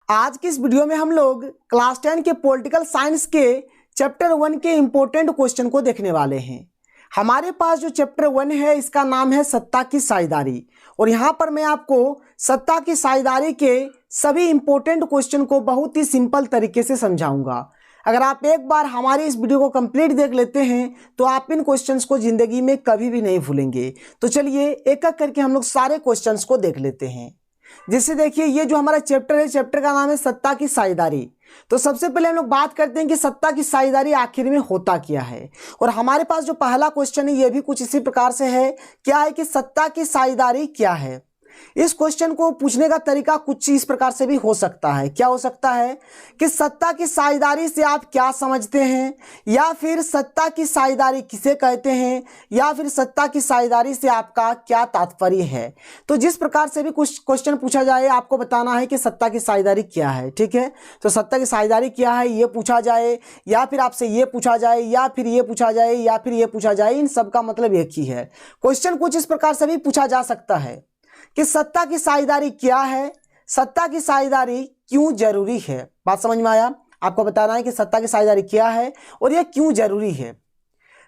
आज की इस वीडियो में हम लोग क्लास 10 के पॉलिटिकल साइंस के चैप्टर 1 के इंपॉर्टेंट क्वेश्चन को देखने वाले हैं। हमारे पास जो चैप्टर 1 है इसका नाम है सत्ता की साझेदारी, और यहाँ पर मैं आपको सत्ता की साझेदारी के सभी इंपॉर्टेंट क्वेश्चन को बहुत ही सिंपल तरीके से समझाऊंगा। अगर आप एक बार हमारी इस वीडियो को कंप्लीट देख लेते हैं तो आप इन क्वेश्चंस को जिंदगी में कभी भी नहीं भूलेंगे। तो चलिए एक एक करके हम लोग सारे क्वेश्चंस को देख लेते हैं। जैसे देखिए, ये जो हमारा चैप्टर है, चैप्टर का नाम है सत्ता की साझेदारी। तो सबसे पहले हम लोग बात करते हैं कि सत्ता की साझेदारी आखिर में होता क्या है। और हमारे पास जो पहला क्वेश्चन है ये भी कुछ इसी प्रकार से है, क्या है कि सत्ता की साझेदारी क्या है। इस क्वेश्चन को पूछने का तरीका कुछ इस प्रकार से भी हो सकता है। क्या हो सकता है कि सत्ता की साझेदारी से आप क्या समझते हैं, या फिर सत्ता की साझेदारी किसे कहते हैं, या फिर सत्ता की साझेदारी से आपका क्या तात्पर्य है। तो जिस प्रकार से भी कुछ क्वेश्चन पूछा जाए आपको बताना है कि सत्ता की साझेदारी क्या है। ठीक है, तो सत्ता की साझेदारी क्या है ये पूछा जाए, या फिर आपसे ये पूछा जाए, या फिर ये पूछा जाए, या फिर ये पूछा जाए, इन सब का मतलब एक ही है। क्वेश्चन कुछ इस प्रकार से भी पूछा जा सकता है कि सत्ता की साझेदारी क्या है, सत्ता की साझेदारी क्यों जरूरी है। बात समझ में आया? आपको बताना है कि सत्ता की साझेदारी क्या है और यह क्यों जरूरी है।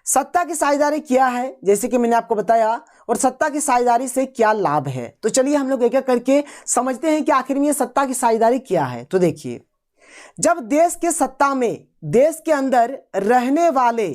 सत्ता की साझेदारी क्या है, जैसे कि मैंने आपको बताया, और सत्ता की साझेदारी से क्या लाभ है। तो चलिए हम लोग एक एक करके समझते हैं कि आखिर में यह सत्ता की साझेदारी क्या है। तो देखिए, जब देश के सत्ता में देश के अंदर रहने वाले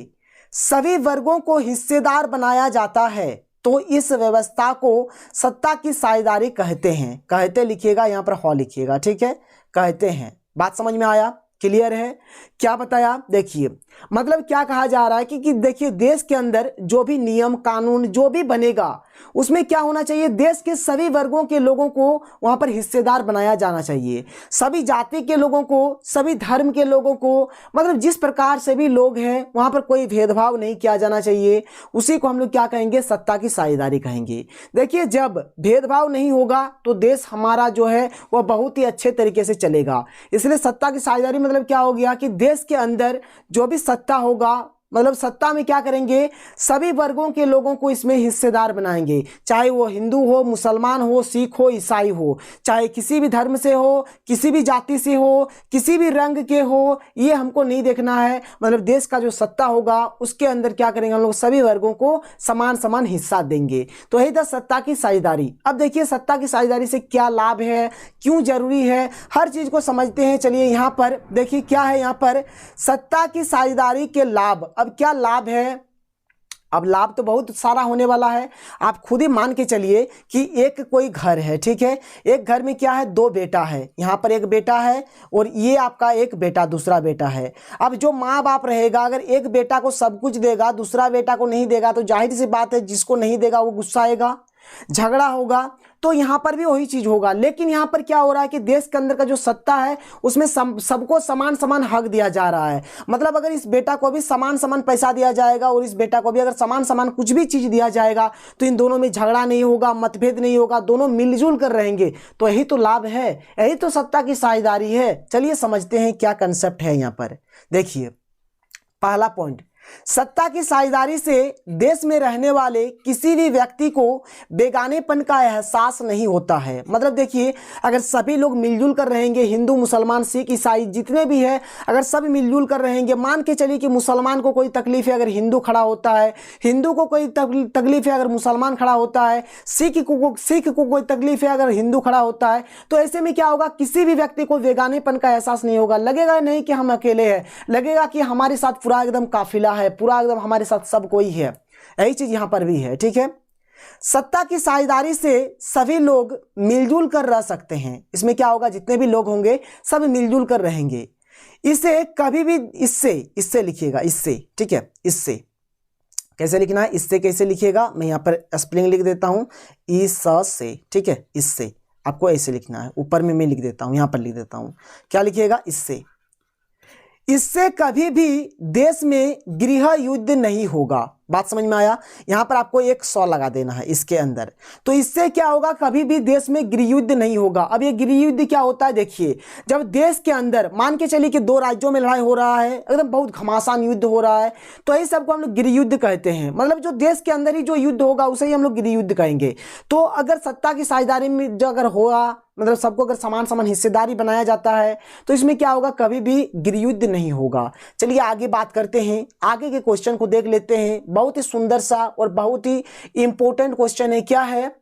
सभी वर्गों को हिस्सेदार बनाया जाता है तो इस व्यवस्था को सत्ता की साझेदारी कहते हैं। कहते लिखिएगा, यहां पर हॉ लिखिएगा। ठीक है, कहते हैं। बात समझ में आया? क्लियर है? क्या बताया? देखिए, मतलब क्या कहा जा रहा है कि देखिए, देश के अंदर जो भी नियम कानून जो भी बनेगा उसमें क्या होना चाहिए, देश के सभी वर्गों के लोगों को वहां पर हिस्सेदार बनाया जाना चाहिए। सभी जाति के लोगों को, सभी धर्म के लोगों को, मतलब जिस प्रकार से भी लोग हैं वहां पर कोई भेदभाव नहीं किया जाना चाहिए। उसी को हम लोग क्या कहेंगे, सत्ता की साझेदारी कहेंगे। देखिए, जब भेदभाव नहीं होगा तो देश हमारा जो है वह बहुत ही अच्छे तरीके से चलेगा। इसलिए सत्ता की साझेदारी मतलब क्या हो गया कि देश के अंदर जो भी सत्ता होगा, मतलब सत्ता में क्या करेंगे, सभी वर्गों के लोगों को इसमें हिस्सेदार बनाएंगे। चाहे वो हिंदू हो, मुसलमान हो, सिख हो, ईसाई हो, चाहे किसी भी धर्म से हो, किसी भी जाति से हो, किसी भी रंग के हो, ये हमको नहीं देखना है। मतलब देश का जो सत्ता होगा उसके अंदर क्या करेंगे, हम लोग सभी वर्गों को समान समान हिस्सा देंगे। तो यही था सत्ता की साझेदारी। अब देखिए, सत्ता की साझेदारी से क्या लाभ है, क्यों जरूरी है, हर चीज को समझते हैं। चलिए यहाँ पर देखिए क्या है, यहाँ पर सत्ता की साझेदारी के लाभ। अब क्या लाभ है? अब लाभ तो बहुत सारा होने वाला है। आप खुद ही मान के चलिए कि एक कोई घर है, ठीक है, एक घर में क्या है, दो बेटा है। यहाँ पर एक बेटा है और ये आपका एक बेटा, दूसरा बेटा है। अब जो माँ बाप रहेगा, अगर एक बेटा को सब कुछ देगा, दूसरा बेटा को नहीं देगा, तो जाहिर सी बात है जिसको नहीं देगा वो गुस्सा आएगा, झगड़ा होगा। तो यहां पर भी वही चीज होगा। लेकिन यहां पर क्या हो रहा है कि देश के अंदर का जो सत्ता है उसमें सबको समान समान हक दिया जा रहा है। मतलब अगर इस बेटा को भी समान समान पैसा दिया जाएगा और इस बेटा को भी अगर समान समान कुछ भी चीज दिया जाएगा तो इन दोनों में झगड़ा नहीं होगा, मतभेद नहीं होगा, दोनों मिलजुल कर रहेंगे। तो यही तो लाभ है, यही तो सत्ता की साझेदारी है। चलिए समझते हैं क्या कंसेप्ट है यहाँ पर। देखिए, पहला पॉइंट, सत्ता की साझेदारी से देश में रहने वाले किसी भी व्यक्ति को बेगानेपन का एहसास नहीं होता है। मतलब देखिए, अगर सभी लोग मिलजुल कर रहेंगे, हिंदू मुसलमान सिख ईसाई जितने भी हैं, अगर सब मिलजुल कर रहेंगे, मान के चलिए कि मुसलमान को कोई तकलीफ है अगर हिंदू खड़ा होता है, हिंदू को कोई तकलीफ है अगर मुसलमान खड़ा होता है, सिख को कोई तकलीफ है अगर हिंदू खड़ा होता है, तो ऐसे में क्या होगा, किसी भी व्यक्ति को बेगानेपन का एहसास नहीं होगा। लगेगा नहीं कि हम अकेले हैं, लगेगा कि हमारे साथ पूरा एकदम काफिला है, पूरा एकदम हमारे साथ सब कोई है। यही चीज यहां पर भी है। ठीक है, सत्ता की साझेदारी से सभी लोग मिलजुल कर रह सकते हैं। इसमें क्या होगा, जितने भी लोग होंगे सब मिलजुल कर रहेंगे। इसे कभी भी इससे लिखिएगा, इससे। ठीक है, इससे कैसे लिखना है, इससे कैसे लिखिएगा, मैं यहां पर स्पेलिंग लिख देता हूं, से। ठीक है, इससे आपको ऐसे लिखना है। ऊपर में मैं लिख देता हूं, यहां पर लिख देता हूं, क्या लिखिएगा, इससे कभी भी देश में गृह युद्ध नहीं होगा। बात समझ में आया। यहाँ पर आपको एक 100 लगा देना है इसके अंदर। तो इससे क्या होगा, कभी भी देश में गृह युद्ध नहीं होगा। अब ये गृह युद्ध क्या होता है, देखिए जब देश के अंदर मान के चलिए कि 2 राज्यों में लड़ाई हो रहा है, एकदम बहुत घमासान युद्ध हो रहा है, तो यही सबको हम लोग गृह युद्ध कहते हैं। मतलब जो देश के अंदर ही जो युद्ध होगा उसे ही हम लोग गृह युद्ध कहेंगे। तो अगर सत्ता की साझेदारी में जो अगर होगा, मतलब सबको अगर समान समान हिस्सेदारी बनाया जाता है, तो इसमें क्या होगा, कभी भी गृह युद्ध नहीं होगा। चलिए आगे बात करते हैं, आगे के क्वेश्चन को देख लेते हैं। बहुत ही सुंदर सा और बहुत ही इंपॉर्टेंट क्वेश्चन है। क्या है,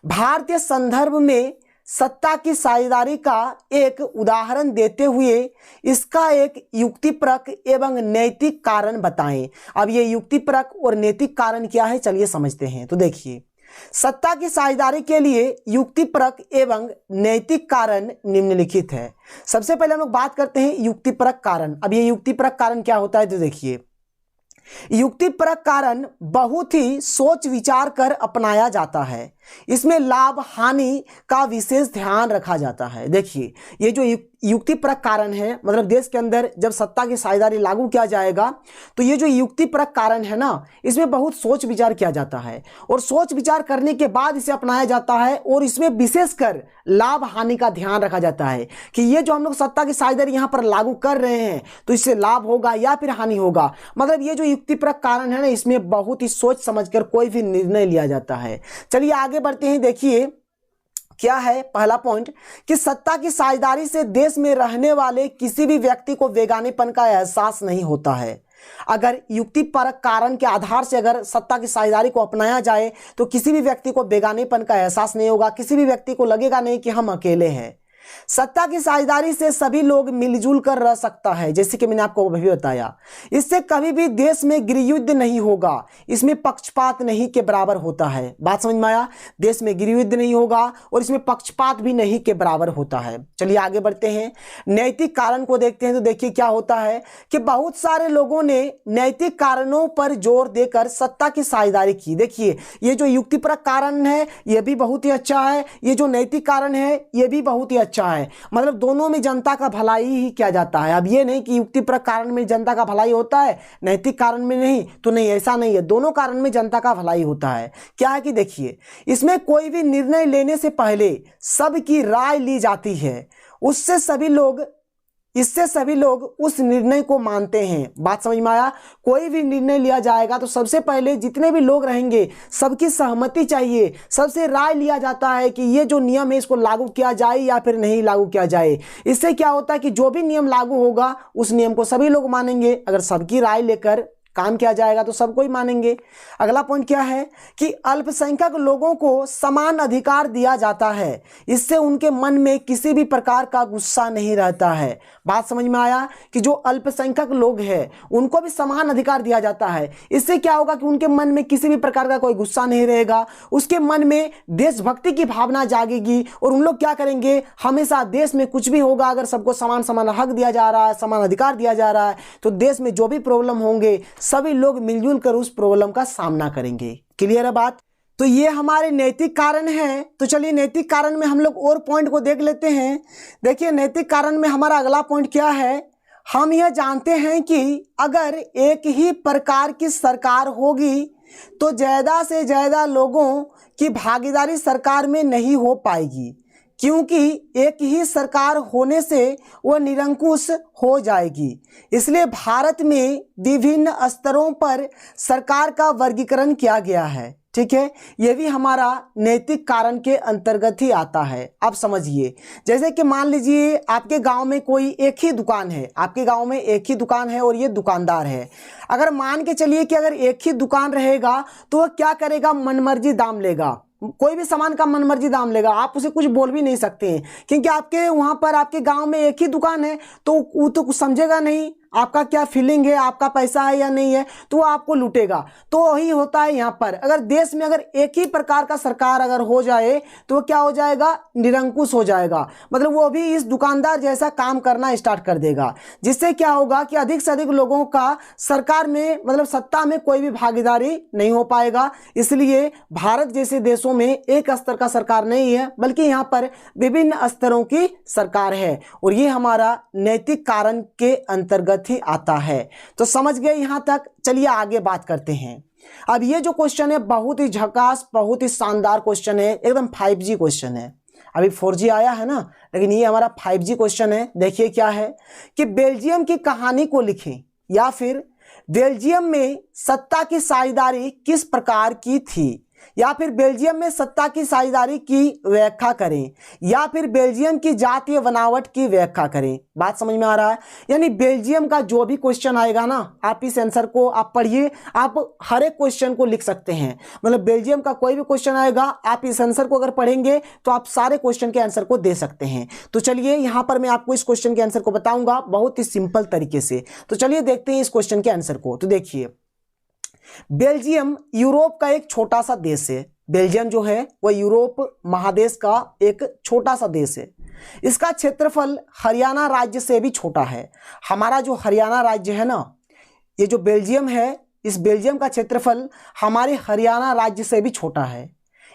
भारतीय संदर्भ में सत्ता की साझेदारी का एक उदाहरण देते हुए इसका एक युक्तिपरक एवं नैतिक कारण बताएं। अब ये युक्तिपरक और नैतिक कारण क्या है, चलिए समझते हैं। तो देखिए, सत्ता की साझेदारी के लिए युक्तिपरक एवं नैतिक कारण निम्नलिखित है। सबसे पहले हम लोग बात करते हैं युक्तिपरक कारण। अब ये युक्तिपरक कारण क्या होता है, तो देखिए, युक्तिपरक कारण बहुत ही सोच विचार कर अपनाया जाता है। इसमें लाभ हानि का विशेष ध्यान रखा जाता है। देखिए, ये जो युक्तिपरक कारण है, मतलब देश के अंदर जब सत्ता की साझेदारी लागू किया जाएगा, तो ये जो युक्तिपरक कारण है ना, इसमें बहुत सोच विचार किया जाता है और सोच विचार करने के बाद इसे अपनाया जाता है। और इसमें विशेषकर लाभ हानि का ध्यान रखा जाता है कि ये जो हम लोग सत्ता की साझेदारी यहाँ पर लागू कर रहे हैं, तो इससे लाभ होगा या फिर हानि होगा। मतलब ये जो युक्तिपरक कारण है ना, इसमें बहुत ही सोच समझकर कोई भी निर्णय लिया जाता है। चलिए आगे बढ़ते हैं। देखिए क्या है पहला पॉइंट, कि सत्ता की साझेदारी से देश में रहने वाले किसी भी व्यक्ति को बेगानेपन का एहसास नहीं होता है। अगर युक्तिपरक कारण के आधार से अगर सत्ता की साझेदारी को अपनाया जाए, तो किसी भी व्यक्ति को बेगानेपन का एहसास नहीं होगा, किसी भी व्यक्ति को लगेगा नहीं कि हम अकेले हैं। सत्ता की साझेदारी से सभी लोग मिलजुल कर रह सकता है, जैसे कि मैंने आपको अभी बताया। इससे कभी भी देश में गृह युद्ध नहीं होगा, इसमें पक्षपात नहीं के बराबर होता है। बात समझ में आया, देश में गृह युद्ध नहीं होगा और इसमें पक्षपात भी नहीं के बराबर होता है। चलिए आगे बढ़ते हैं, नैतिक कारण को देखते हैं। तो देखिए क्या होता है कि बहुत सारे लोगों ने नैतिक कारणों पर जोर देकर सत्ता की साझेदारी की। देखिए, ये जो युक्तिपरक कारण है ये भी बहुत ही अच्छा है, ये जो नैतिक कारण है ये भी बहुत ही अच्छा है। मतलब दोनों में जनता का भलाई ही किया जाता है। अब ये नहीं कि युक्तिपरक कारण में जनता का भलाई होता है, नैतिक कारण में नहीं, तो नहीं, ऐसा नहीं है। दोनों कारण में जनता का भलाई होता है। क्या है कि देखिए, इसमें कोई भी निर्णय लेने से पहले सबकी राय ली जाती है, इससे सभी लोग उस निर्णय को मानते हैं। बात समझ में आया, कोई भी निर्णय लिया जाएगा तो सबसे पहले जितने भी लोग रहेंगे सबकी सहमति चाहिए, सबसे राय लिया जाता है कि ये जो नियम है इसको लागू किया जाए या फिर नहीं लागू किया जाए। इससे क्या होता है कि जो भी नियम लागू होगा उस नियम को सभी लोग मानेंगे। अगर सबकी राय लेकर काम किया जाएगा तो सबको ही मानेंगे। अगला पॉइंट क्या है कि अल्पसंख्यक लोगों को समान अधिकार दिया जाता है, इससे उनके मन में किसी भी प्रकार का गुस्सा नहीं रहता है। बात समझ में आया कि जो अल्पसंख्यक लोग हैं उनको भी समान अधिकार दिया जाता है। इससे क्या होगा कि उनके मन में किसी भी प्रकार का कोई गुस्सा नहीं रहेगा, उसके मन में देशभक्ति की भावना जागेगी और उन लोग क्या करेंगे, हमेशा देश में कुछ भी होगा, अगर सबको समान समान हक दिया जा रहा है, समान अधिकार दिया जा रहा है, तो देश में जो भी प्रॉब्लम होंगे सभी लोग मिलजुल कर उस प्रॉब्लम का सामना करेंगे। क्लियर है बात। तो ये हमारे नैतिक कारण हैं। तो चलिए नैतिक कारण में हम लोग और पॉइंट को देख लेते हैं। देखिए नैतिक कारण में हमारा अगला पॉइंट क्या है, हम यह जानते हैं कि अगर एक ही प्रकार की सरकार होगी तो ज़्यादा से ज़्यादा लोगों की भागीदारी सरकार में नहीं हो पाएगी, क्योंकि एक ही सरकार होने से वह निरंकुश हो जाएगी। इसलिए भारत में विभिन्न स्तरों पर सरकार का वर्गीकरण किया गया है। ठीक है, यह भी हमारा नैतिक कारण के अंतर्गत ही आता है। आप समझिए, जैसे कि मान लीजिए आपके गांव में कोई एक ही दुकान है, आपके गांव में एक ही दुकान है और ये दुकानदार है। अगर मान के चलिए कि अगर एक ही दुकान रहेगा तो वह क्या करेगा, मनमर्जी दाम लेगा, कोई भी सामान का मनमर्जी दाम लेगा, आप उसे कुछ बोल भी नहीं सकते हैं, क्योंकि आपके वहाँ पर आपके गांव में एक ही दुकान है, तो वो तो कुछ समझेगा नहीं आपका क्या फीलिंग है, आपका पैसा है या नहीं है, तो वो आपको लूटेगा। तो वही होता है यहाँ पर, अगर देश में अगर एक ही प्रकार का सरकार अगर हो जाए तो वो क्या हो जाएगा, निरंकुश हो जाएगा। मतलब वो भी इस दुकानदार जैसा काम करना स्टार्ट कर देगा, जिससे क्या होगा कि अधिक से अधिक लोगों का सरकार में मतलब सत्ता में कोई भी भागीदारी नहीं हो पाएगा। इसलिए भारत जैसे देशों में एक स्तर का सरकार नहीं है, बल्कि यहाँ पर विभिन्न स्तरों की सरकार है, और ये हमारा नैतिक कारण के अंतर्गत ही आता है। तो समझ गए यहाँ तक। चलिए आगे बात करते हैं। अब ये जो क्वेश्चन है बहुत ही झकास, बहुत ही शानदार क्वेश्चन है, एकदम 5G क्वेश्चन है। अभी 4G आया है ना, लेकिन ये हमारा 5G क्वेश्चन है। देखिए क्या है कि बेल्जियम की कहानी को लिखें, या फिर बेल्जियम में सत्ता की साझेदारी किस प्रकार की थी, या फिर बेल्जियम में सत्ता की साझेदारी की व्याख्या करें, या फिर बेल्जियम की जातीय बनावट की व्याख्या करें। बात समझ में आ रहा है? यानी बेल्जियम का जो भी क्वेश्चन आएगा ना, आप इस आंसर को आप पढ़िए, आप हर एक क्वेश्चन को लिख सकते हैं। मतलब बेल्जियम का कोई भी क्वेश्चन आएगा, आप इस आंसर को अगर पढ़ेंगे तो आप सारे क्वेश्चन के आंसर को दे सकते हैं। तो चलिए यहाँ पर मैं आपको इस क्वेश्चन के आंसर को बताऊंगा बहुत ही सिंपल तरीके से। तो चलिए देखते हैं इस क्वेश्चन के आंसर को। तो देखिए, बेल्जियम यूरोप का एक छोटा सा देश है। बेल्जियम जो है वह यूरोप महादेश का एक छोटा सा देश है। इसका क्षेत्रफल हरियाणा राज्य से भी छोटा है। हमारा जो हरियाणा राज्य है ना, ये जो बेल्जियम है, इस बेल्जियम का क्षेत्रफल हमारे हरियाणा राज्य से भी छोटा है।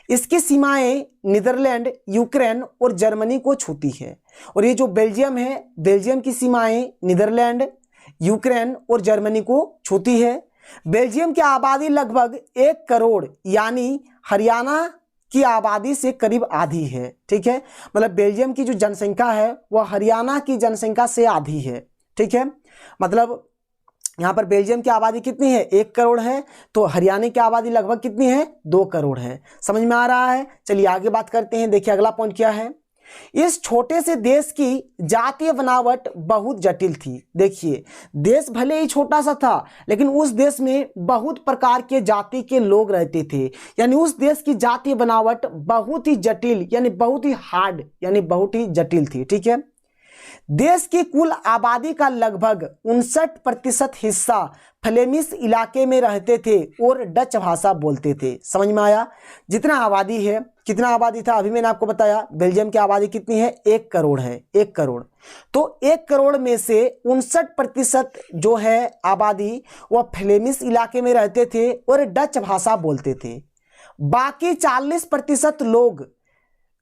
इसकी सीमाएं नीदरलैंड, यूक्रेन और जर्मनी को छूती है। और ये जो बेल्जियम है, बेल्जियम की सीमाएं नीदरलैंड, यूक्रेन और जर्मनी को छूती है। बेल्जियम की आबादी लगभग 1 करोड़, यानी हरियाणा की आबादी से करीब आधी है। ठीक है, मतलब बेल्जियम की जो जनसंख्या है वह हरियाणा की जनसंख्या से आधी है। ठीक है, मतलब यहाँ पर बेल्जियम की आबादी कितनी है? 1 करोड़ है, तो हरियाणा की आबादी लगभग कितनी है? 2 करोड़ है। समझ में आ रहा है? चलिए आगे बात करते हैं। देखिए अगला पॉइंट क्या है। इस छोटे से देश की जातीय बनावट बहुत जटिल थी। देखिए, देश भले ही छोटा सा था, लेकिन उस देश में बहुत प्रकार के जाति के लोग रहते थे। यानी उस देश की जातीय बनावट बहुत ही जटिल, यानी बहुत ही हार्ड, यानी बहुत ही जटिल थी। ठीक है, देश की कुल आबादी का लगभग 59% हिस्सा फ्लेमिश इलाके में रहते थे और डच भाषा बोलते थे। समझ में आया? जितना आबादी है, कितना आबादी था अभी मैंने आपको बताया, बेल्जियम की आबादी कितनी है? 1 करोड़ है। 1 करोड़, तो 1 करोड़ में से 59% जो है आबादी वह फ्लेमिश इलाके में रहते थे और डच भाषा बोलते थे। बाकी 40% लोग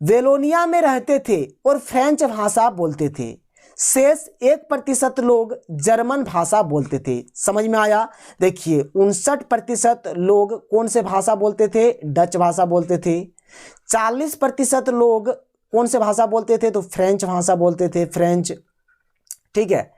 वेलोनिया में रहते थे और फ्रेंच भाषा बोलते थे। शेष 1% लोग जर्मन भाषा बोलते थे। समझ में आया? देखिए 59% लोग कौन से भाषा बोलते थे? डच भाषा बोलते थे। 40% लोग कौन से भाषा बोलते थे? तो फ्रेंच भाषा बोलते थे, फ्रेंच। ठीक है,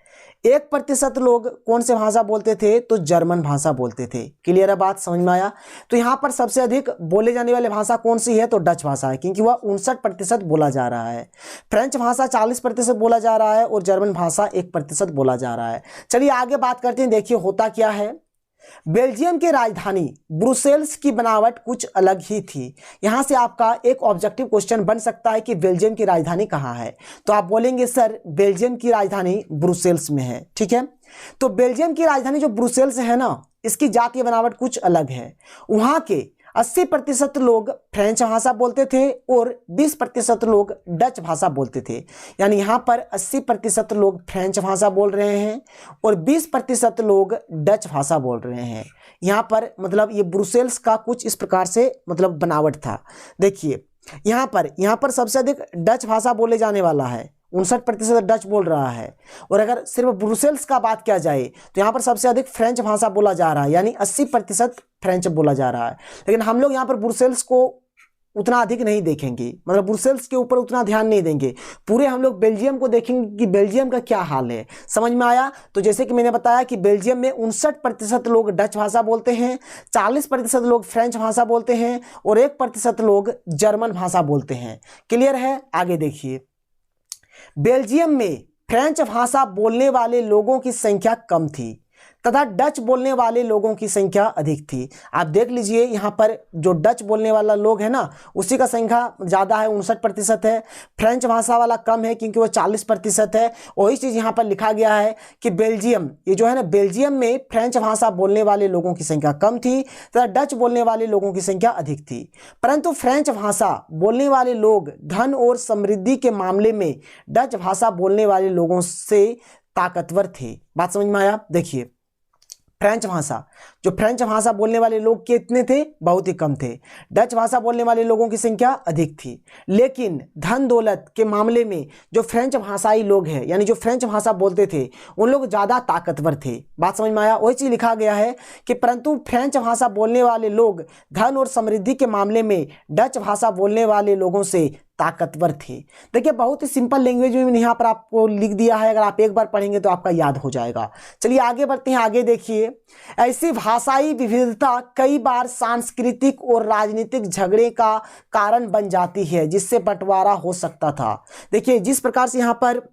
1% लोग कौन से भाषा बोलते थे? तो जर्मन भाषा बोलते थे। क्लियर है बात? समझ में आया? तो यहाँ पर सबसे अधिक बोले जाने वाली भाषा कौन सी है? तो डच भाषा है, क्योंकि वह 59% बोला जा रहा है। फ्रेंच भाषा 40% बोला जा रहा है और जर्मन भाषा 1% बोला जा रहा है। चलिए आगे बात करते हैं। देखिए होता क्या है, बेल्जियम की राजधानी ब्रुसेल्स की बनावट कुछ अलग ही थी। यहां से आपका एक ऑब्जेक्टिव क्वेश्चन बन सकता है कि बेल्जियम की राजधानी कहां है, तो आप बोलेंगे सर बेल्जियम की राजधानी ब्रुसेल्स में है। ठीक है, तो बेल्जियम की राजधानी जो ब्रुसेल्स है ना, इसकी जातीय बनावट कुछ अलग है। वहां के 80% लोग फ्रेंच भाषा बोलते थे और 20% लोग डच भाषा बोलते थे। यानी यहाँ पर 80% लोग फ्रेंच भाषा बोल रहे हैं और 20% लोग डच भाषा बोल रहे हैं। यहाँ पर मतलब ये ब्रुसेल्स का कुछ इस प्रकार से मतलब बनावट था। देखिए यहाँ पर सबसे अधिक डच भाषा बोले जाने वाला है, 59% डच बोल रहा है। और अगर सिर्फ ब्रुसेल्स का बात किया जाए तो यहाँ पर सबसे अधिक फ्रेंच भाषा बोला जा रहा है, यानी 80% फ्रेंच बोला जा रहा है। लेकिन हम लोग यहाँ पर ब्रुसेल्स को उतना अधिक नहीं देखेंगे, मतलब ब्रुसेल्स के ऊपर उतना ध्यान नहीं देंगे। पूरे हम लोग बेल्जियम को देखेंगे कि बेल्जियम का क्या हाल है। समझ में आया? तो जैसे कि मैंने बताया कि बेल्जियम में 59% लोग डच भाषा बोलते हैं, 40% लोग फ्रेंच भाषा बोलते हैं और 1% लोग जर्मन भाषा बोलते हैं। क्लियर है? आगे देखिए, बेल्जियम में फ्रेंच भाषा बोलने वाले लोगों की संख्या कम थी तथा डच बोलने वाले लोगों की संख्या अधिक थी। आप देख लीजिए यहाँ पर जो डच बोलने वाला लोग है ना, उसी का संख्या ज़्यादा है, 59% है। फ्रेंच भाषा वाला कम है क्योंकि वो 40% है। वही चीज़ यहाँ पर लिखा गया है कि बेल्जियम, ये जो है ना, बेल्जियम में फ्रेंच भाषा बोलने वाले लोगों की संख्या कम थी तथा डच बोलने वाले लोगों की संख्या अधिक थी। परंतु फ्रेंच भाषा बोलने वाले लोग धन और समृद्धि के मामले में डच भाषा बोलने वाले लोगों से ताकतवर थे। बात समझ में आया? देखिए फ्रेंच भाषा, जो फ्रेंच भाषा बोलने वाले लोग कितने थे, बहुत ही कम थे। डच भाषा बोलने वाले लोगों की संख्या अधिक थी। लेकिन धन दौलत के मामले में जो फ्रेंच भाषाई लोग हैं, यानी जो फ्रेंच भाषा बोलते थे, उन लोग ज़्यादा ताकतवर थे। बात समझ में आया? वही चीज़ लिखा गया है कि परंतु फ्रेंच भाषा बोलने वाले लोग धन और समृद्धि के मामले में डच भाषा बोलने वाले लोगों से ताकतवर थे। देखिए बहुत ही सिंपल लैंग्वेज में यहाँ पर आपको लिख दिया है, अगर आप एक बार पढ़ेंगे तो आपका याद हो जाएगा। चलिए आगे बढ़ते हैं। आगे देखिए, ऐसी भाषाई विविधता कई बार सांस्कृतिक और राजनीतिक झगड़े का कारण बन जाती है, जिससे बंटवारा हो सकता था। देखिए जिस प्रकार से यहाँ पर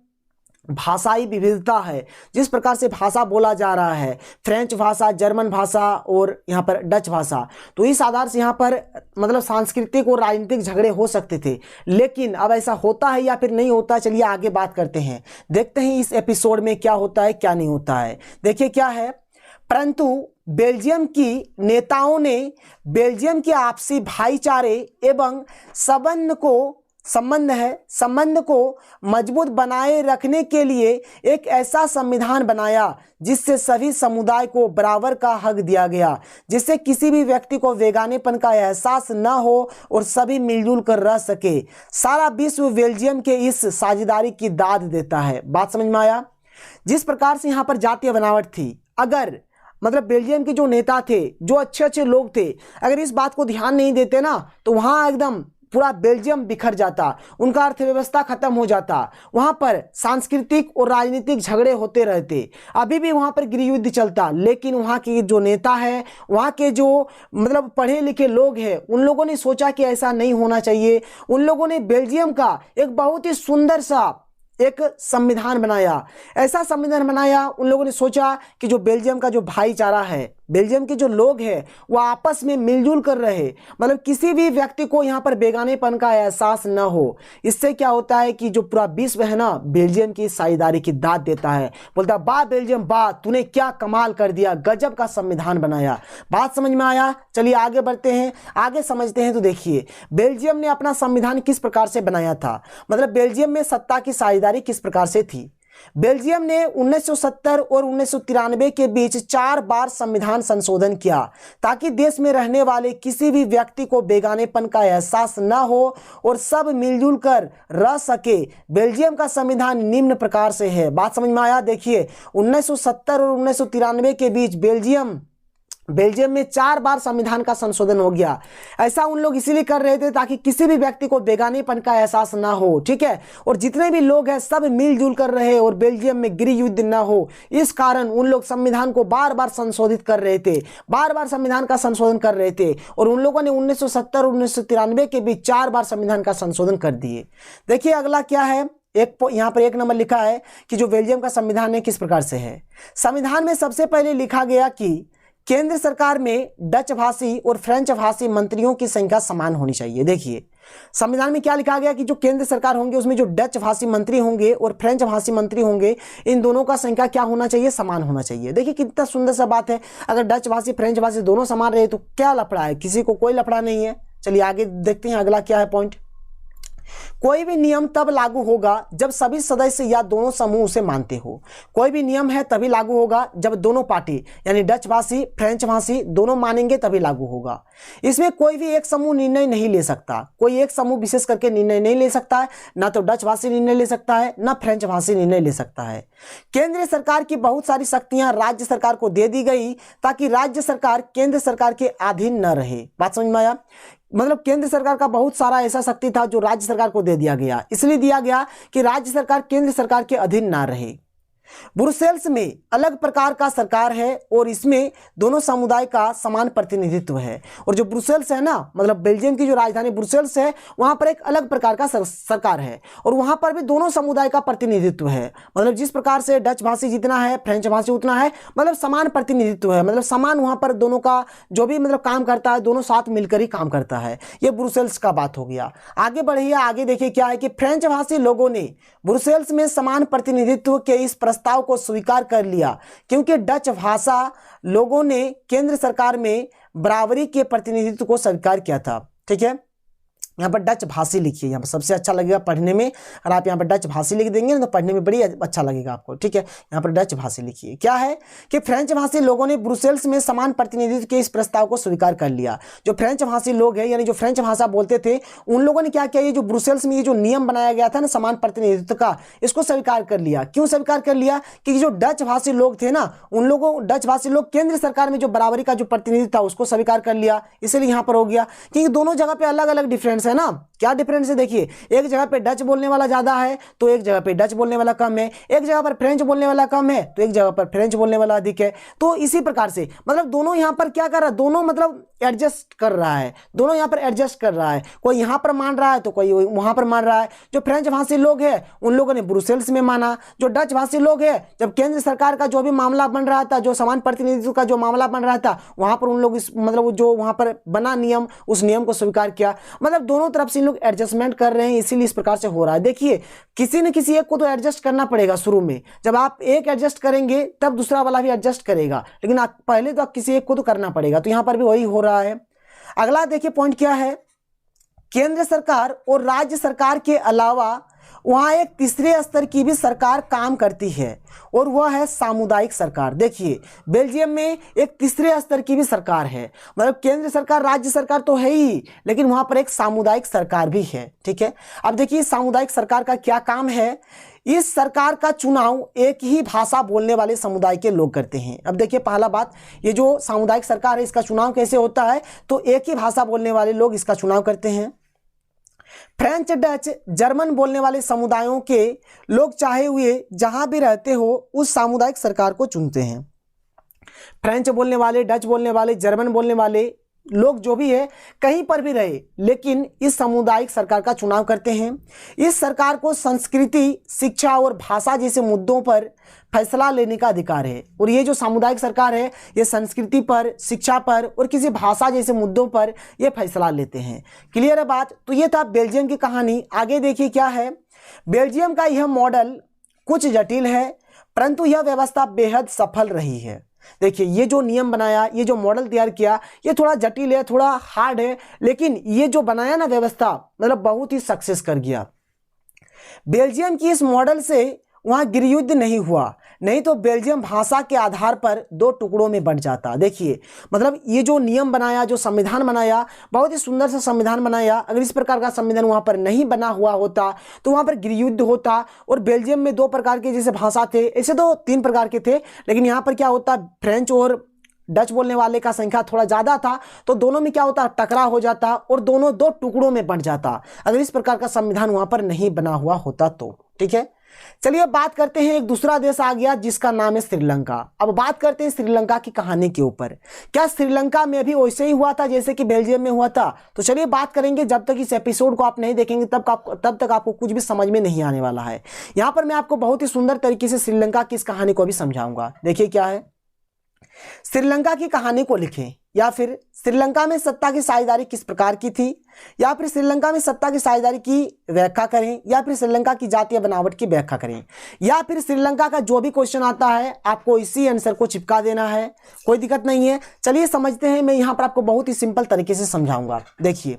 भाषाई विविधता है, जिस प्रकार से भाषा बोला जा रहा है, फ्रेंच भाषा, जर्मन भाषा और यहाँ पर डच भाषा, तो इस आधार से यहाँ पर मतलब सांस्कृतिक और राजनीतिक झगड़े हो सकते थे। लेकिन अब ऐसा होता है या फिर नहीं होता, चलिए आगे बात करते हैं, देखते हैं इस एपिसोड में क्या होता है क्या नहीं होता है। देखिए क्या है, परंतु बेल्जियम की नेताओं ने बेल्जियम के आपसी भाईचारे एवं संबंध को मजबूत बनाए रखने के लिए एक ऐसा संविधान बनाया जिससे सभी समुदाय को बराबर का हक दिया गया, जिससे किसी भी व्यक्ति को बेगानेपन का एहसास न हो और सभी मिलजुल कर रह सके। सारा विश्व बेल्जियम के इस साझेदारी की दाद देता है। बात समझ में आया? जिस प्रकार से यहाँ पर जातीय बनावट थी, अगर मतलब बेल्जियम के जो नेता थे, जो अच्छे अच्छे लोग थे, अगर इस बात को ध्यान नहीं देते ना, तो वहाँ एकदम पूरा बेल्जियम बिखर जाता, उनका अर्थव्यवस्था खत्म हो जाता, वहां पर सांस्कृतिक और राजनीतिक झगड़े होते रहते, अभी भी वहां पर गृह युद्ध चलता। लेकिन वहां के जो नेता है, वहां के जो मतलब पढ़े लिखे लोग हैं, उन लोगों ने सोचा कि ऐसा नहीं होना चाहिए। उन लोगों ने बेल्जियम का एक बहुत ही सुंदर सा एक संविधान बनाया। ऐसा संविधान बनाया, उन लोगों ने सोचा कि जो बेल्जियम का जो भाईचारा है, बेल्जियम के जो लोग हैं, वो आपस में मिलजुल कर रहे, मतलब किसी भी व्यक्ति को यहाँ पर बेगानेपन का एहसास न हो। इससे क्या होता है कि जो पूरा विश्व है ना, बेल्जियम की साझेदारी की दाद देता है, बोलता वाह बेल्जियम वाह, तूने क्या कमाल कर दिया, गजब का संविधान बनाया। बात समझ में आया? चलिए आगे बढ़ते हैं, आगे समझते हैं। तो देखिए बेल्जियम ने अपना संविधान किस प्रकार से बनाया था, मतलब बेल्जियम में सत्ता की साझेदारी किस प्रकार से थी। बेल्जियम ने 1970 और 1993 के बीच 4 बार संविधान संशोधन किया, ताकि देश में रहने वाले किसी भी व्यक्ति को बेगानेपन का एहसास न हो और सब मिलजुल कर रह सके। बेल्जियम का संविधान निम्न प्रकार से है। बात समझ में आया? देखिए 1970 और 1993 के बीच बेल्जियम में 4 बार संविधान का संशोधन हो गया। ऐसा उन लोग इसीलिए कर रहे थे ताकि किसी भी व्यक्ति को बेगानेपन का एहसास ना हो, ठीक है, और जितने भी लोग हैं सब मिलजुल कर रहे और बेल्जियम में गृह युद्ध ना हो। इस कारण उन लोग संविधान को बार बार संशोधित कर रहे थे, बार बार संविधान का संशोधन कर रहे थे, और उन लोगों ने 1970 और 1993 के बीच 4 बार संविधान का संशोधन कर दिए। देखिए अगला क्या है, यहाँ पर 1 नंबर लिखा है कि जो बेल्जियम का संविधान है किस प्रकार से है। संविधान में सबसे पहले लिखा गया कि केंद्र सरकार में डच भाषी और फ्रेंच भाषी मंत्रियों की संख्या समान होनी चाहिए। देखिए संविधान में क्या लिखा गया कि जो केंद्र सरकार होंगे उसमें जो डच भाषी मंत्री होंगे और फ्रेंच भाषी मंत्री होंगे, इन दोनों का संख्या क्या होना चाहिए, समान होना चाहिए। देखिए कितना सुंदर सा बात है। अगर डच भाषी फ्रेंच भाषी दोनों समान रहे तो क्या लफड़ा है, किसी को कोई लफड़ा नहीं है। चलिए आगे देखते हैं अगला क्या है पॉइंट। कोई भी नियम तब लागू होगा जब सभी सदस्य या दोनों समूह उसे मानते हो। कोई भी नियम है तभी लागू होगा जब दोनों पार्टी यानी डच भाषी फ्रेंच भाषी दोनों मानेंगे, तभी लागू होगा। इसमें कोई भी एक समूह निर्णय नहीं ले सकता, कोई एक समूह विशेष करके निर्णय नहीं ले सकता है, ना तो डच भाषी निर्णय ले सकता है ना फ्रेंच भाषी निर्णय ले सकता है। केंद्रीय सरकार की बहुत सारी शक्तियां राज्य सरकार को दे दी गई ताकि राज्य सरकार केंद्र सरकार के अधीन न रहे। बात समझ में आया? मतलब केंद्र सरकार का बहुत सारा ऐसा शक्ति था जो राज्य सरकार को दे दिया गया, इसलिए दिया गया कि राज्य सरकार केंद्र सरकार के अधीन ना रहे। ब्रुसेल्स में अलग प्रकार का सरकार है और इसमें दोनों समुदाय का समान प्रतिनिधित्व है। और जो ब्रुसेल्स है ना, मतलब बेल्जियम की जो राजधानी ब्रुसेल्स है, वहां पर एक अलग प्रकार का सरकार है और वहां पर भी दोनों समुदाय का प्रतिनिधित्व है। मतलब जिस प्रकार से डच भाषी जितना है फ्रेंच भाषी उतना है, मतलब समान प्रतिनिधित्व है, मतलब समान वहां पर दोनों का जो भी मतलब काम करता है दोनों साथ मिलकर ही काम करता है। ये ब्रुसेल्स का बात हो गया। आगे बढ़िए, आगे देखिए क्या है कि फ्रेंच भाषी लोगों ने ब्रुसेल्स में समान प्रतिनिधित्व के इस प्रस्ताव को स्वीकार कर लिया क्योंकि डच भाषा लोगों ने केंद्र सरकार में बराबरी के प्रतिनिधित्व को स्वीकार किया था। ठीक है, यहाँ पर डच भाषी लिखिए, यहाँ पर सबसे अच्छा लगेगा पढ़ने में। अगर आप यहाँ पर डच भाषी लिख देंगे ना तो पढ़ने में बड़ी अच्छा लगेगा आपको, ठीक है। यहाँ पर डच भाषी लिखिए। क्या है कि फ्रेंच भाषी लोगों ने ब्रुसेल्स में समान प्रतिनिधित्व के इस प्रस्ताव को स्वीकार कर लिया। जो फ्रेंच भाषी लोग हैं, यानी जो फ्रेंच भाषा बोलते थे, उन लोगों ने क्या किया, ये जो ब्रुसेल्स में ये जो नियम बनाया गया था ना समान प्रतिनिधित्व का, इसको स्वीकार कर लिया। क्यों स्वीकार कर लिया? क्योंकि जो डच भाषी लोग थे ना, उन लोगों डच भाषी लोग केंद्र सरकार में जो बराबरी का जो प्रतिनिधित्व था उसको स्वीकार कर लिया, इसलिए यहाँ पर हो गया। क्योंकि दोनों जगह पे अलग अलग डिफरेंस है ना। क्या डिफरेंस है? देखिए, एक जगह पे डच बोलने वाला ज्यादा है तो एक जगह पे डच बोलने वाला कम है, एक जगह पर फ्रेंच बोलने वाला कम है तो एक जगह पर फ्रेंच बोलने वाला अधिक है। तो इसी प्रकार से मतलब दोनों यहाँ पर क्या कर रहा है, दोनों मतलब एडजस्ट कर रहा है, दोनों यहाँ पर एडजस्ट कर रहा है। कोई यहाँ पर मान रहा है तो कोई वहां पर मान रहा है। जो फ्रेंच भाषी लोग हैं उन लोगों ने ब्रुसेल्स में माना, जो डच भाषी लोग हैं जब केंद्र सरकार का जो भी मामला बन रहा था, जो समान प्रतिनिधित्व का जो मामला बन रहा था, वहां पर उन लोग इस मतलब जो वहां पर बना नियम, उस नियम को स्वीकार किया। मतलब दोनों तरफ से इन लोग एडजस्टमेंट कर रहे हैं, इसीलिए इस प्रकार से हो रहा है। देखिए, किसी न किसी एक को तो एडजस्ट करना पड़ेगा शुरू में। जब आप एक एडजस्ट करेंगे तब दूसरा वाला भी एडजस्ट करेगा, लेकिन आप पहले तो किसी एक को तो करना पड़ेगा। तो यहां पर भी वही हो रहा है। अगला देखिए पॉइंट क्या है, केंद्र सरकार और राज्य सरकार के अलावा वहां एक तीसरे स्तर की भी सरकार काम करती है और वह है सामुदायिक सरकार। देखिए, बेल्जियम में एक तीसरे स्तर की भी सरकार है, मतलब केंद्र सरकार राज्य सरकार तो है ही, लेकिन वहां पर एक सामुदायिक सरकार भी है, ठीक है। अब देखिए सामुदायिक सरकार का क्या काम है। इस सरकार का चुनाव एक ही भाषा बोलने वाले समुदाय के लोग करते हैं। अब देखिए पहला बात, ये जो सामुदायिक सरकार है इसका चुनाव कैसे होता है, तो एक ही भाषा बोलने वाले लोग इसका चुनाव करते हैं। फ्रेंच, डच, जर्मन बोलने वाले समुदायों के लोग चाहे हुए जहां भी रहते हो उस सामुदायिक सरकार को चुनते हैं। फ्रेंच बोलने वाले, डच बोलने वाले, जर्मन बोलने वाले लोग जो भी है कहीं पर भी रहे, लेकिन इस सामुदायिक सरकार का चुनाव करते हैं। इस सरकार को संस्कृति, शिक्षा और भाषा जैसे मुद्दों पर फैसला लेने का अधिकार है। और ये जो सामुदायिक सरकार है ये संस्कृति पर, शिक्षा पर और किसी भाषा जैसे मुद्दों पर ये फैसला लेते हैं। क्लियर है बात? तो ये था बेल्जियम की कहानी। आगे देखिए क्या है। बेल्जियम का यह मॉडल कुछ जटिल है परंतु यह व्यवस्था बेहद सफल रही है। देखिए, ये जो नियम बनाया, ये जो मॉडल तैयार किया, ये थोड़ा जटिल है, थोड़ा हार्ड है, लेकिन ये जो बनाया ना व्यवस्था, मतलब बहुत ही सक्सेस कर गया। बेल्जियम की इस मॉडल से वहां गृहयुद्ध नहीं हुआ, नहीं तो बेल्जियम भाषा के आधार पर दो टुकड़ों में बंट जाता। देखिए, मतलब ये जो नियम बनाया, जो संविधान बनाया, बहुत ही सुंदर सा संविधान बनाया। अगर इस प्रकार का संविधान वहां पर नहीं बना हुआ होता तो वहां पर गृहयुद्ध होता। और बेल्जियम में दो प्रकार के जैसे भाषा थे, ऐसे तो तीन प्रकार के थे, लेकिन यहाँ पर क्या होता, फ्रेंच और डच बोलने वाले का संख्या थोड़ा ज्यादा था, तो दोनों में क्या होता, टकराव हो जाता और दोनों दो टुकड़ों में बंट जाता, अगर इस प्रकार का संविधान वहां पर नहीं बना हुआ होता तो। ठीक है, चलिए बात करते हैं, एक दूसरा देश आ गया जिसका नाम है श्रीलंका। अब बात करते हैं श्रीलंका की कहानी के ऊपर। क्या श्रीलंका में भी वैसे ही हुआ था जैसे कि बेल्जियम में हुआ था? तो चलिए बात करेंगे। जब तक इस एपिसोड को आप नहीं देखेंगे तब तक आपको कुछ भी समझ में नहीं आने वाला है। यहां पर मैं आपको बहुत ही सुंदर तरीके से श्रीलंका की इस कहानी को भी समझाऊंगा। देखिए क्या है, श्रीलंका की कहानी को लिखें, या फिर श्रीलंका में सत्ता की साझेदारी किस प्रकार की थी, या फिर श्रीलंका में सत्ता की साझेदारी की व्याख्या करें, या फिर श्रीलंका की जातीय बनावट की व्याख्या करें, या फिर श्रीलंका का जो भी क्वेश्चन आता है आपको इसी आंसर को चिपका देना है, कोई दिक्कत नहीं है। चलिए समझते हैं, मैं यहां पर आपको बहुत ही सिंपल तरीके से समझाऊंगा। देखिए,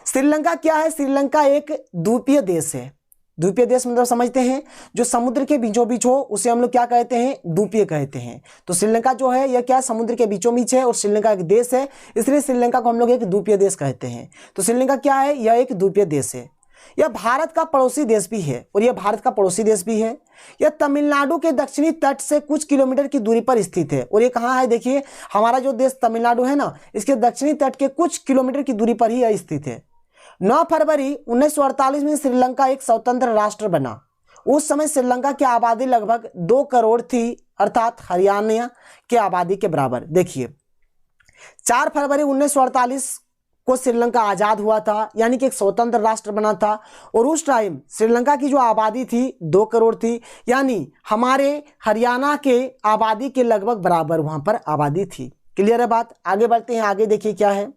श्रीलंका क्या है? श्रीलंका एक द्वीपीय देश है। द्वीपीय देश मतलब समझते हैं, जो समुद्र के बीचों बीच हो उसे हम लोग क्या कहते हैं, द्वीपीय कहते हैं। तो श्रीलंका जो है यह क्या, समुद्र के बीचों बीच है और श्रीलंका एक देश है, इसलिए श्रीलंका को हम लोग एक द्वीपीय देश कहते हैं। तो श्रीलंका क्या है, यह एक द्वीपीय देश है। यह भारत का पड़ोसी देश भी है, और यह भारत का पड़ोसी देश भी है। यह तमिलनाडु के दक्षिणी तट से कुछ किलोमीटर की दूरी पर स्थित है। और ये कहाँ है? देखिए, हमारा जो देश तमिलनाडु है ना, इसके दक्षिणी तट के कुछ किलोमीटर की दूरी पर ही यह स्थित है। 9 फरवरी 1948 में श्रीलंका एक स्वतंत्र राष्ट्र बना। उस समय श्रीलंका की आबादी लगभग 2 करोड़ थी, अर्थात हरियाणा की आबादी के बराबर। देखिए, 4 फरवरी 1948 को श्रीलंका आजाद हुआ था, यानी कि एक स्वतंत्र राष्ट्र बना था। और उस टाइम श्रीलंका की जो आबादी थी 2 करोड़ थी, यानी हमारे हरियाणा के आबादी के लगभग बराबर वहां पर आबादी थी। क्लियर है बात? आगे बढ़ते हैं। आगे देखिए क्या है,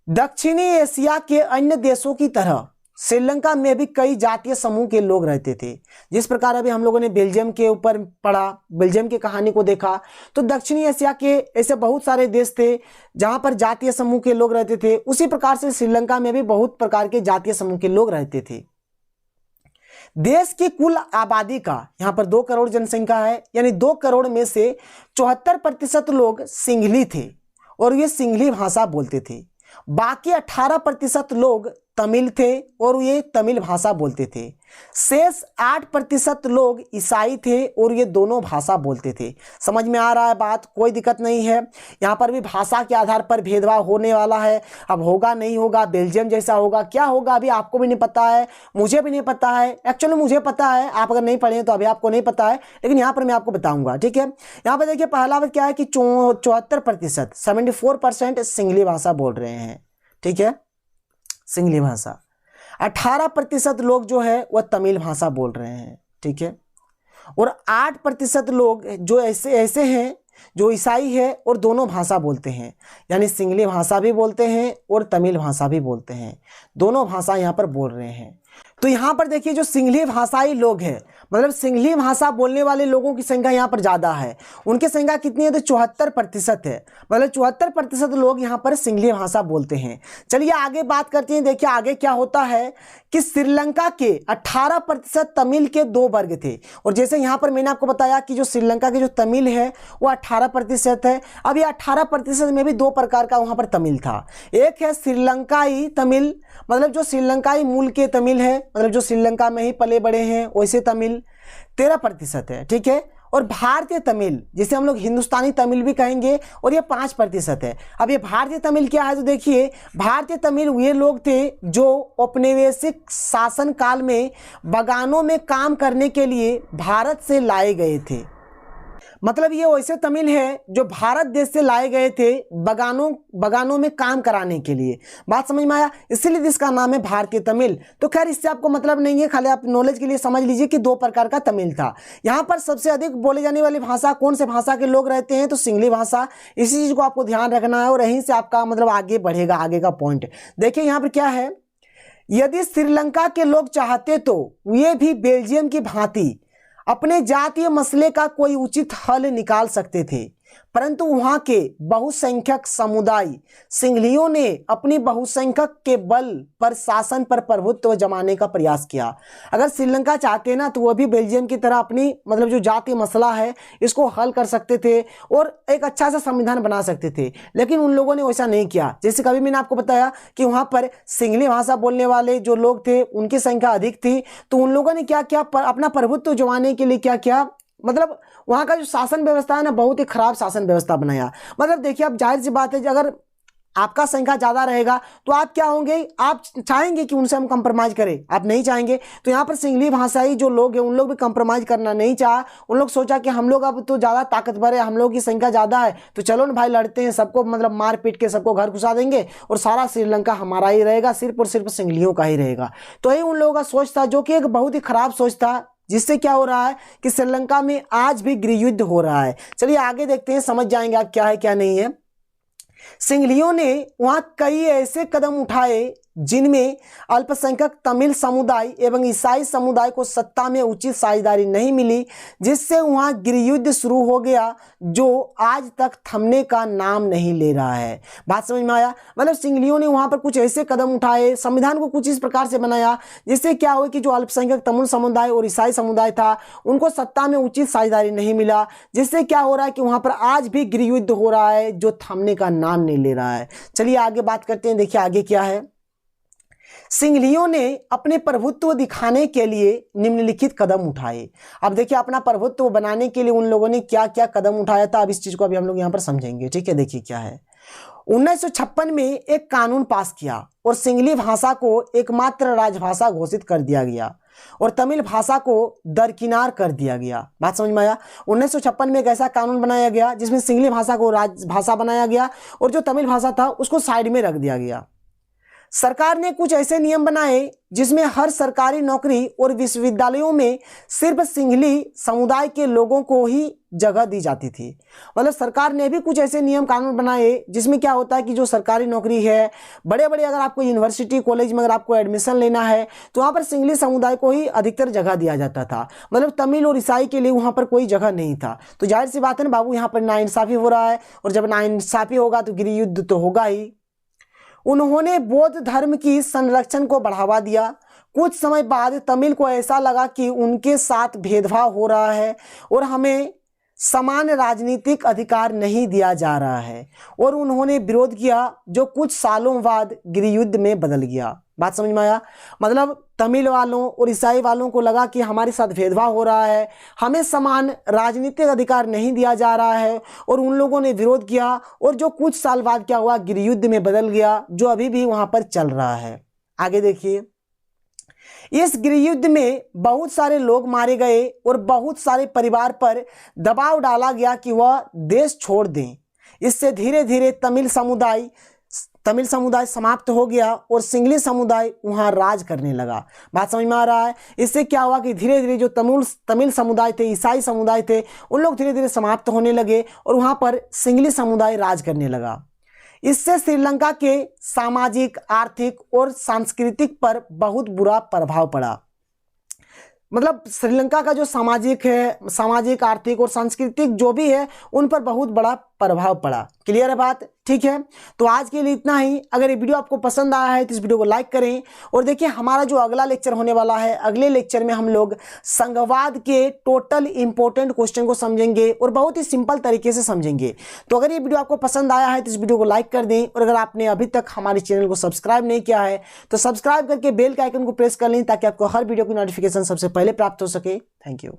दक्षिणी एशिया के अन्य देशों की तरह श्रीलंका में भी कई जातीय समूह के लोग रहते थे। जिस प्रकार अभी हम लोगों ने बेल्जियम के ऊपर पढ़ा, बेल्जियम की कहानी को देखा, तो दक्षिणी एशिया के ऐसे बहुत सारे देश थे जहां पर जातीय समूह के लोग रहते थे। उसी प्रकार से श्रीलंका में भी बहुत प्रकार के जातीय समूह के लोग रहते थे। देश की कुल आबादी का यहाँ पर 2 करोड़ जनसंख्या है, यानी 2 करोड़ में से 74% लोग सिंहली थे और ये सिंहली भाषा बोलते थे। बाकी 18% लोग तमिल थे और ये तमिल भाषा बोलते थे। शेष 8% लोग ईसाई थे और ये दोनों भाषा बोलते थे। समझ में आ रहा है बात? कोई दिक्कत नहीं है। यहाँ पर भी भाषा के आधार पर भेदभाव होने वाला है। अब होगा नहीं होगा, बेल्जियम जैसा होगा, क्या होगा अभी आपको भी नहीं पता है, मुझे भी नहीं पता है। एक्चुअली मुझे पता है, आप अगर नहीं पढ़े तो अभी आपको नहीं पता है, लेकिन यहाँ पर मैं आपको बताऊंगा। ठीक है, यहाँ पर देखिए पहला बात क्या है कि 74% 74% सिंहली भाषा बोल रहे हैं। ठीक है, सिंहली भाषा। 18% लोग जो है वह तमिल भाषा बोल रहे हैं। ठीक है, और 8% लोग जो ऐसे हैं जो ईसाई है और दोनों भाषा बोलते हैं, यानी सिंहली भाषा भी बोलते हैं और तमिल भाषा भी बोलते हैं। दोनों भाषा यहाँ पर बोल रहे हैं। तो यहाँ पर देखिए जो सिंहली भाषाई लोग हैं, मतलब सिंहली भाषा बोलने वाले लोगों की संख्या यहाँ पर ज़्यादा है। उनकी संख्या कितनी है? तो 74% है। मतलब 74% लोग यहाँ पर सिंहली भाषा बोलते हैं। चलिए आगे बात करते हैं। देखिए आगे क्या होता है कि श्रीलंका के 18% तमिल के 2 वर्ग थे। और जैसे यहाँ पर मैंने आपको बताया कि जो श्रीलंका के जो तमिल है वो 18% है। अब ये 18% में भी 2 प्रकार का वहाँ पर तमिल था। एक है श्रीलंकाई तमिल, मतलब जो श्रीलंकाई मूल के तमिल है, मतलब जो श्रीलंका में ही पले बड़े हैं वैसे तमिल 13% है। ठीक है, और भारतीय तमिल जिसे हम लोग हिंदुस्तानी तमिल भी कहेंगे, और ये 5% है। अब ये भारतीय तमिल क्या है? तो देखिए भारतीय तमिल ये लोग थे जो औपनिवेशिक शासन काल में बगानों में काम करने के लिए भारत से लाए गए थे। मतलब ये वैसे तमिल है जो भारत देश से लाए गए थे बगानों में काम कराने के लिए। बात समझ में आया? इसीलिए इसका नाम है भारतीय तमिल। तो खैर इससे आपको मतलब नहीं है, खाली आप नॉलेज के लिए समझ लीजिए कि 2 प्रकार का तमिल था। यहाँ पर सबसे अधिक बोले जाने वाली भाषा कौन से भाषा के लोग रहते हैं? तो सिंहली भाषा। इसी चीज को आपको ध्यान रखना है और यहीं से आपका मतलब आगे बढ़ेगा, आगे का पॉइंट। देखिए यहाँ पर क्या है, यदि श्रीलंका के लोग चाहते तो ये भी बेल्जियम की भांति अपने जातीय मसले का कोई उचित हल निकाल सकते थे, परंतु वहां के बहुसंख्यक समुदाय सिंहलियों ने अपनी बहुसंख्यक के बल पर शासन पर प्रभुत्व जमाने का प्रयास किया। अगर श्रीलंका चाहते ना तो वह भी बेल्जियम की तरह अपनी मतलब जो जातीय मसला है इसको हल कर सकते थे और एक अच्छा सा संविधान बना सकते थे, लेकिन उन लोगों ने वैसा नहीं किया। जैसे कभी मैंने आपको बताया कि वहां पर सिंहली भाषा बोलने वाले जो लोग थे उनकी संख्या अधिक थी, तो उन लोगों ने क्या किया, अपना प्रभुत्व जमाने के लिए क्या किया, मतलब वहां का जो शासन व्यवस्था है ना बहुत ही खराब शासन व्यवस्था बनाया। मतलब देखिए अब जाहिर सी बात है कि अगर आपका संख्या ज्यादा रहेगा तो आप क्या होंगे, आप चाहेंगे कि उनसे हम कंप्रोमाइज करें, आप नहीं चाहेंगे। तो यहाँ पर सिंहली भाषाई जो लोग हैं उन लोग भी कंप्रोमाइज करना नहीं चाहा। उन लोग सोचा कि हम लोग अब तो ज्यादा ताकतवर है, हम लोग की संख्या ज्यादा है, तो चलो ना भाई लड़ते हैं, सबको मतलब मार पीट के सबको घर घुसा देंगे और सारा श्रीलंका हमारा ही रहेगा, सिर्फ और सिर्फ सिंहलियों का ही रहेगा। तो यही उन लोगों का सोच था, जो कि एक बहुत ही खराब सोच था, जिससे क्या हो रहा है कि श्रीलंका में आज भी गृह युद्ध हो रहा है। चलिए आगे देखते हैं, समझ जाएंगे आप क्या है क्या नहीं है। सिंहलियों ने वहां कई ऐसे कदम उठाए जिनमें अल्पसंख्यक तमिल समुदाय एवं ईसाई समुदाय को सत्ता में उचित साझेदारी नहीं मिली, जिससे वहां गृह युद्ध शुरू हो गया जो आज तक थमने का नाम नहीं ले रहा है। बात समझ में आया? मतलब सिंहलियों ने वहां पर कुछ ऐसे कदम उठाए, संविधान को कुछ इस प्रकार से बनाया जिससे क्या हुआ कि जो अल्पसंख्यक तमिल समुदाय और ईसाई समुदाय था उनको सत्ता में उचित साझेदारी नहीं मिला, जिससे क्या हो रहा है कि वहां पर आज भी गृह युद्ध हो रहा है जो थमने का नाम नहीं ले रहा है। चलिए आगे बात करते हैं। देखिए आगे क्या है, सिंहलियों ने अपने प्रभुत्व दिखाने के लिए निम्नलिखित कदम उठाए। अब देखिए अपना प्रभुत्व बनाने के लिए उन लोगों ने क्या क्या कदम उठाया था, अब इस चीज को अभी हम लोग यहां पर समझेंगे। ठीक है, देखिए क्या है, 1956 में एक कानून पास किया और सिंहली भाषा को एकमात्र राजभाषा घोषित कर दिया गया और तमिल भाषा को दरकिनार कर दिया गया। बात समझ में आया? 1956 में एक ऐसा कानून बनाया गया जिसमें सिंहली भाषा को राजभाषा बनाया गया और जो तमिल भाषा था उसको साइड में रख दिया गया। सरकार ने कुछ ऐसे नियम बनाए जिसमें हर सरकारी नौकरी और विश्वविद्यालयों में सिर्फ सिंघली समुदाय के लोगों को ही जगह दी जाती थी। मतलब सरकार ने भी कुछ ऐसे नियम कानून बनाए जिसमें क्या होता है कि जो सरकारी नौकरी है, बड़े बड़े अगर आपको यूनिवर्सिटी कॉलेज में अगर आपको एडमिशन लेना है तो वहाँ पर सिंघली समुदाय को ही अधिकतर जगह दिया जाता था। मतलब तमिल और ईसाई के लिए वहाँ पर कोई जगह नहीं था। तो जाहिर सी बात है ना बाबू, यहाँ पर नाइंसाफ़ी हो रहा है, और जब नाइंसाफ़ी होगा तो गृह युद्ध तो होगा ही। उन्होंने बौद्ध धर्म की संरक्षण को बढ़ावा दिया। कुछ समय बाद तमिल को ऐसा लगा कि उनके साथ भेदभाव हो रहा है और हमें समान राजनीतिक अधिकार नहीं दिया जा रहा है, और उन्होंने विरोध किया जो कुछ सालों बाद गृह युद्ध में बदल गया। बात समझ में आया? मतलब तमिल वालों और ईसाई वालों को लगा कि हमारे साथ भेदभाव हो रहा है, हमें समान राजनीतिक अधिकार नहीं दिया जा रहा है, और उन लोगों ने विरोध किया, और जो कुछ साल बाद क्या हुआ, गृह युद्ध में बदल गया, जो अभी भी वहां पर चल रहा है। आगे देखिए, इस गृह युद्ध में बहुत सारे लोग मारे गए और बहुत सारे परिवार पर दबाव डाला गया कि वह देश छोड़ दें। इससे धीरे धीरे तमिल समुदाय समाप्त हो गया और सिंघली समुदाय वहां राज करने लगा। बात समझ में आ रहा है? इससे क्या हुआ कि धीरे धीरे जो तमिल समुदाय थे, ईसाई समुदाय थे, उन लोग धीरे धीरे समाप्त होने लगे और वहां पर सिंघली समुदाय राज करने लगा। इससे श्रीलंका के सामाजिक, आर्थिक और सांस्कृतिक पर बहुत बुरा प्रभाव पड़ा। मतलब श्रीलंका का जो सामाजिक, आर्थिक और सांस्कृतिक जो भी है, उन पर बहुत बड़ा प्रभाव पड़ा। क्लियर है बात? ठीक है, तो आज के लिए इतना ही। अगर ये वीडियो आपको पसंद आया है तो इस वीडियो को लाइक करें, और देखिए हमारा जो अगला लेक्चर होने वाला है, अगले लेक्चर में हम लोग संघवाद के टोटल इंपॉर्टेंट क्वेश्चन को समझेंगे और बहुत ही सिंपल तरीके से समझेंगे। तो अगर ये वीडियो आपको पसंद आया है तो इस वीडियो को लाइक कर दें, और अगर आपने अभी तक हमारे चैनल को सब्सक्राइब नहीं किया है तो सब्सक्राइब करके बेल के आइकन को प्रेस कर लें ताकि आपको हर वीडियो की नोटिफिकेशन सबसे पहले प्राप्त हो सके। Thank you.